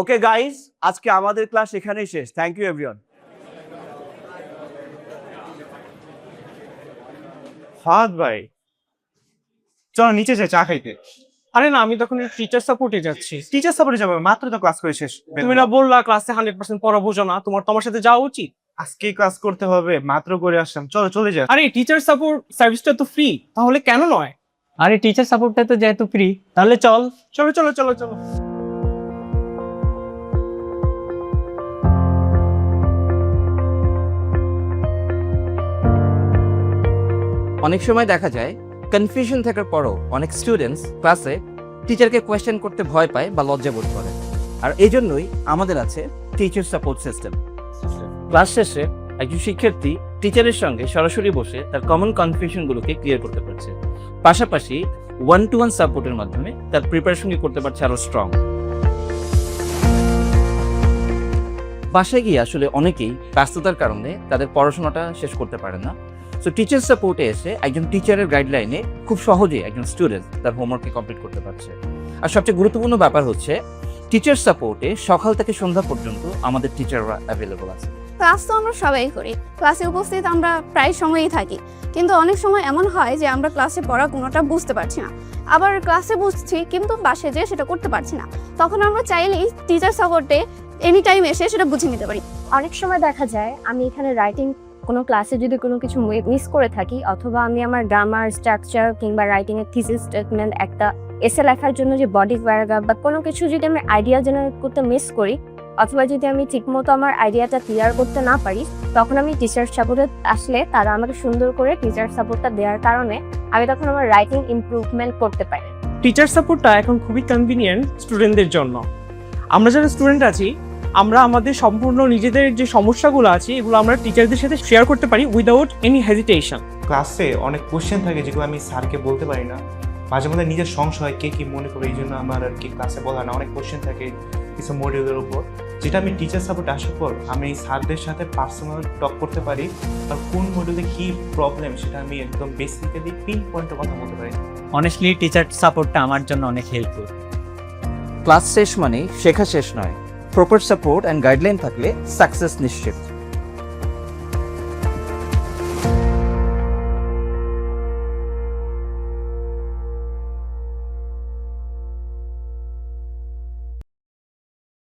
Okay guys, আজকে আমাদের class এখানেই শেষ। Thank you everyone. ফাহাদ ভাই, চলো নিচে যাই চা খাইতে। আরে না, আমি তখন টিচার সাপোর্টে যাচ্ছি। টিচার সাপোর্টে যাবো, মাত্র তো ক্লাস করে শেষ। তুমি না বললা ক্লাসে 100% পড়া বোঝো না, তোমার সাথে যাওয়া উচিত। আজকেই ক্লাস করতে হবে, মাত্র করে আসলাম, চলো চলে যাই। আরে টিচার সাপোর্ট সার্ভিসটা তো ফ্রি, তাহলে কেন নয়? আরে টিচার সাপোর্টটা তো যেহেতু ফ্রি, তাহলে চল। চলো চলো চলো চলো। অনেক সময় দেখা যায় কনফিউশন থাকার পরও অনেক স্টুডেন্টস ক্লাসে টিচারকে কোয়েশ্চেন করতে ভয় পায় বা লজ্জা বোধ করে। আর এই জন্যই আমাদের আছে টিচার সাপোর্ট সিস্টেম। ক্লাস শেষে একজন শিক্ষার্থী টিচারের সঙ্গে সরাসরি বসে তার কমন কনফিউশনগুলোকে ক্লিয়ার করতে পারছে, পাশাপাশি 1-to-1 সাপোর্টের মাধ্যমে তার প্রিপারেশনকে করতে পারছে আরো স্ট্রং। বাসায় গিয়ে আসলে অনেকেই ব্যস্ততার কারণে তাদের পড়াশোনাটা শেষ করতে পারে না। সো টিচার সাপোর্টে এসে একজন টিচারের গাইডলাইনে খুব সহজেই একজন স্টুডেন্ট তার হোমওয়ার্ককে কমপ্লিট করতে পারছে। আর সবচেয়ে গুরুত্বপূর্ণ ব্যাপার হচ্ছে টিচার সাপোর্টে সকাল থেকে সন্ধ্যা পর্যন্ত আমাদের টিচাররা অ্যাভেলেবল আছে। ক্লাস তো আমরা সবাই করি, ক্লাসে উপস্থিত আমরা প্রায় সময়ই থাকি, কিন্তু অনেক সময় এমন হয় যে আমরা ক্লাসে পড়া কোনোটা বুঝতে পারছি না, আবার ক্লাসে বুঝছি কিন্তু বাসে যেয়ে সেটা করতে পারছি না। তখন আমরা চাইলেই টিচার সাপোর্টে এনি টাইম এসে সেটা বুঝে নিতে পারি। অনেক সময় দেখা যায় আমি এখানে রাইটিং কোনো ক্লাসে যদি কোনো কিছু মিস করে থাকি, অথবা আমি আমার গ্রামার, স্ট্রাকচার কিংবা রাইটিং এর থিসিস স্টেটমেন্ট, একটা এসে লেখার জন্য যে বডি প্যারাগ্রাফ বা কোনো কিছু যদি আমি আইডিয়া জেনারেট করতে মিস করি, অথবা যদি আমি ঠিকমতো আমার আইডিয়াটা ক্লিয়ার করতে না পারি, তখন আমি টিচার সাপোর্টে আসলে তারা আমাকে সুন্দর করে টিচার সাপোর্টটা দেওয়ার কারণে আমি তখন আমার রাইটিং ইমপ্রুভমেন্ট করতে পারি। টিচার সাপোর্টটা এখন খুবই কনভিনিয়েন্ট স্টুডেন্টদের জন্য। আমরা যারা স্টুডেন্ট আছি, আমরা আমাদের সম্পূর্ণ নিজেদের যে সমস্যাগুলো আছে এগুলো আমরা টিচারদের সাথে শেয়ার করতে পারি উইদাউট এনি হেজিটেশন। ক্লাসে অনেক কোশ্চেন থাকে যেগুলো আমি স্যারকে বলতে পারি না, মাঝে মধ্যে নিজের সংশয় কে কি মনে করে, এই জন্য আমার আর কি ক্লাসে বলা না। অনেক কোশ্চেন থাকে কিছু মডিউলের উপর, যেটা আমি টিচার সাপোর্ট আসার পর আমি স্যারদের সাথে পার্সোনাল টক করতে পারি, আর কোন মডিউলে কি প্রবলেম সেটা আমি একদম বেসিক্যালি পিন পয়েন্টে কথা বলতে পারি। অনেস্টলি টিচার সাপোর্টটা আমার জন্য অনেক হেল্পফুল। ক্লাস শেষ মানে শেখা শেষ নয়, প্রপার সাপোর্ট অ্যান্ড গাইডলাইন থাকলে সাকসেস নিশ্চিত।